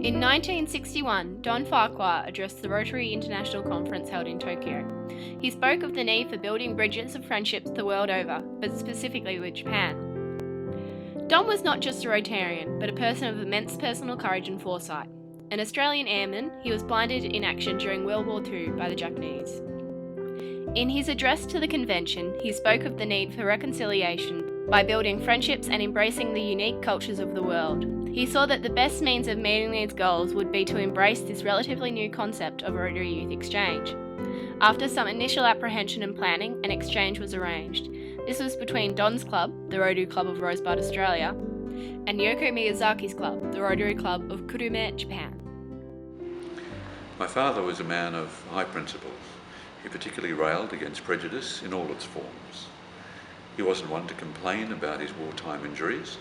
In 1961, Don Farquhar addressed the Rotary International Conference held in Tokyo. He spoke of the need for building bridges of friendships the world over, but specifically with Japan. Don was not just a Rotarian, but a person of immense personal courage and foresight. An Australian airman, he was blinded in action during World War II by the Japanese. In his address to the convention, he spoke of the need for reconciliation by building friendships and embracing the unique cultures of the world. He saw that the best means of meeting these goals would be to embrace this relatively new concept of Rotary Youth Exchange. After some initial apprehension and planning, an exchange was arranged. This was between Don's club, the Rotary Club of Rosebud, Australia, and Yoko Miyazaki's club, the Rotary Club of Kurume, Japan. My father was a man of high principles. He particularly railed against prejudice in all its forms. He wasn't one to complain about his wartime injuries.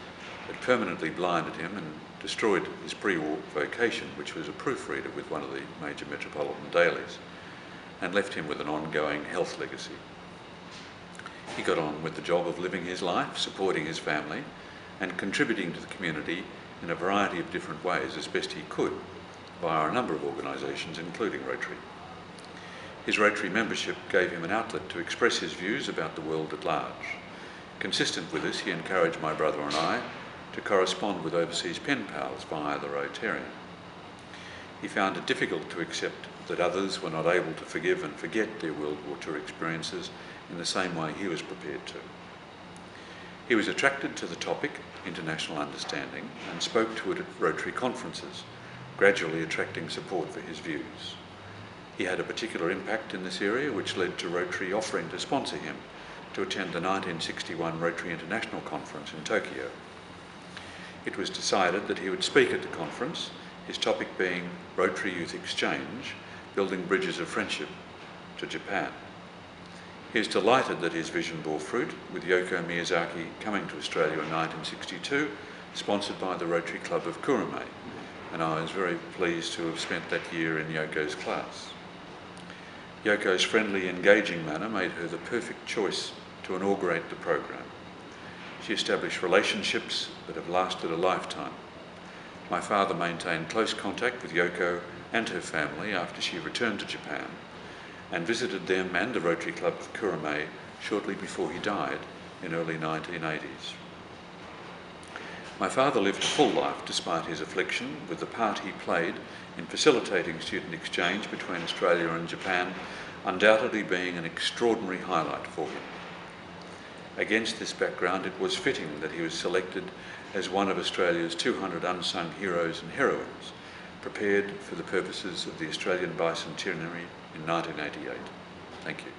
It permanently blinded him and destroyed his pre-war vocation, which was a proofreader with one of the major metropolitan dailies, and left him with an ongoing health legacy. He got on with the job of living his life, supporting his family, and contributing to the community in a variety of different ways as best he could via a number of organisations, including Rotary. His Rotary membership gave him an outlet to express his views about the world at large. Consistent with this, he encouraged my brother and I to correspond with overseas pen pals via the Rotarian. He found it difficult to accept that others were not able to forgive and forget their World War II experiences in the same way he was prepared to. He was attracted to the topic, international understanding, and spoke to it at Rotary conferences, gradually attracting support for his views. He had a particular impact in this area, which led to Rotary offering to sponsor him to attend the 1961 Rotary International Conference in Tokyo. It was decided that he would speak at the conference, his topic being Rotary Youth Exchange, building bridges of friendship to Japan. He is delighted that his vision bore fruit, with Yoko Miyazaki coming to Australia in 1962, sponsored by the Rotary Club of Kurume, and I was very pleased to have spent that year in Yoko's class. Yoko's friendly, engaging manner made her the perfect choice to inaugurate the program. She established relationships that have lasted a lifetime. My father maintained close contact with Yoko and her family after she returned to Japan, and visited them and the Rotary Club of Kurume shortly before he died in early 1980s. My father lived a full life despite his affliction, with the part he played in facilitating student exchange between Australia and Japan undoubtedly being an extraordinary highlight for him. Against this background, it was fitting that he was selected as one of Australia's 200 unsung heroes and heroines, prepared for the purposes of the Australian Bicentenary in 1988. Thank you.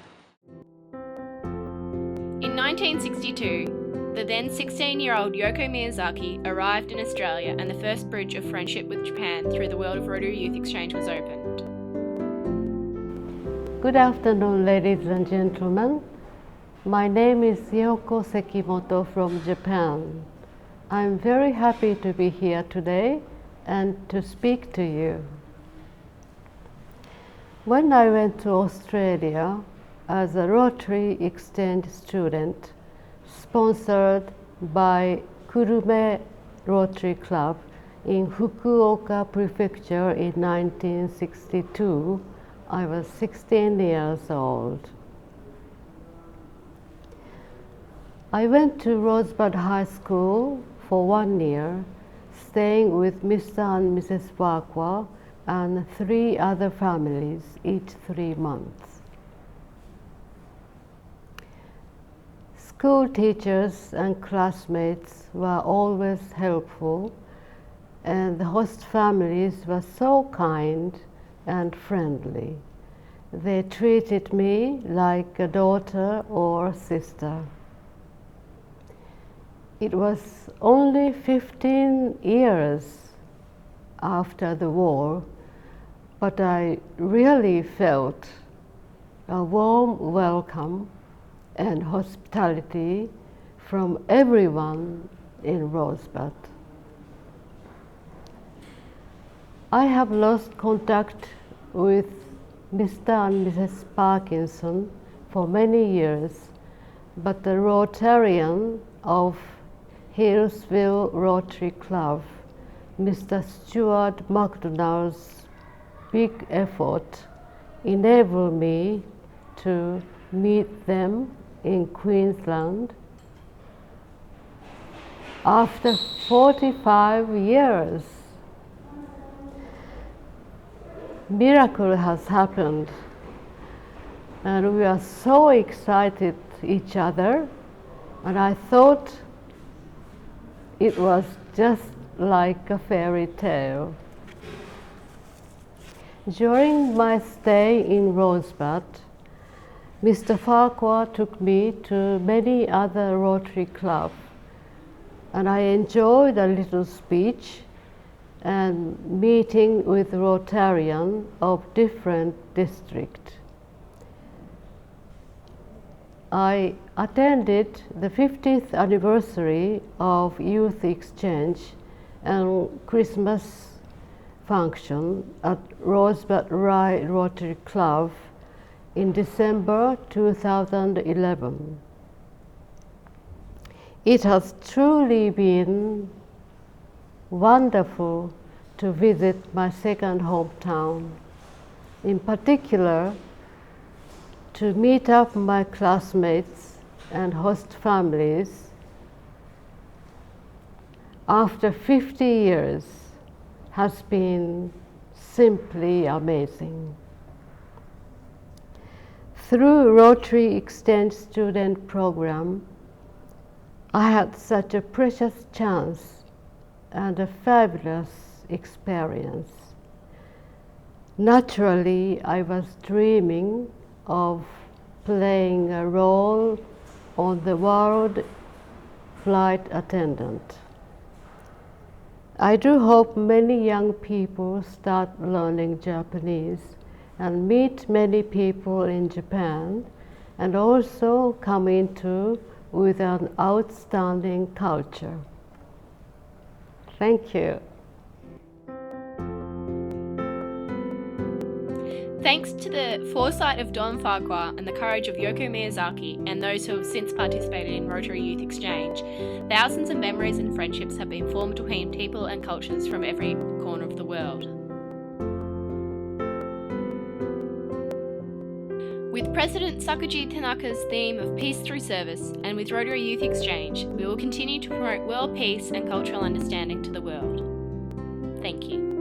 In 1962, the then 16-year-old Yoko Miyazaki arrived in Australia, and the first bridge of friendship with Japan through the world of Rotary Youth Exchange was opened. Good afternoon, ladies and gentlemen. My name is Yoko Sekimoto from Japan. I'm very happy to be here today and to speak to you. When I went to Australia as a Rotary Exchange student, sponsored by Kurume Rotary Club in Fukuoka Prefecture in 1962, I was 16 years old. I went to Rosebud High School for 1 year, staying with Mr. and Mrs. Farquhar and 3 other families each 3 months. School teachers and classmates were always helpful, and the host families were so kind and friendly. They treated me like a daughter or sister. It was only 15 years after the war, but I really felt a warm welcome and hospitality from everyone in Rosebud. I have lost contact with Mr. and Mrs. Parkinson for many years, but the Rotarian of Hillsville Rotary Club Mr. Stuart MacDonald's big effort enabled me to meet them in Queensland after 45 years. Miracle has happened, and we are so excited each other, and I thought it was just like a fairy tale. During my stay in Rosebud, Mr. Farquhar took me to many other Rotary clubs, and I enjoyed a little speech and meeting with Rotarians of different districts. I attended the 50th anniversary of Youth Exchange and Christmas function at Rosebud Rotary Club in December 2011. It has truly been wonderful to visit my second hometown, in particular to meet up my classmates and host families after 50 years has been simply amazing. Through Rotary Exchange Student Program, I had such a precious chance and a fabulous experience. Naturally, I was dreaming of playing a role on the World Flight Attendant. I do hope many young people start learning Japanese and meet many people in Japan, and also come into with an outstanding culture. Thank you. Thanks to the foresight of Don Farquhar and the courage of Yoko Miyazaki and those who have since participated in Rotary Youth Exchange, thousands of memories and friendships have been formed between people and cultures from every corner of the world. With President Sakuji Tanaka's theme of peace through service, and with Rotary Youth Exchange, we will continue to promote world peace and cultural understanding to the world. Thank you.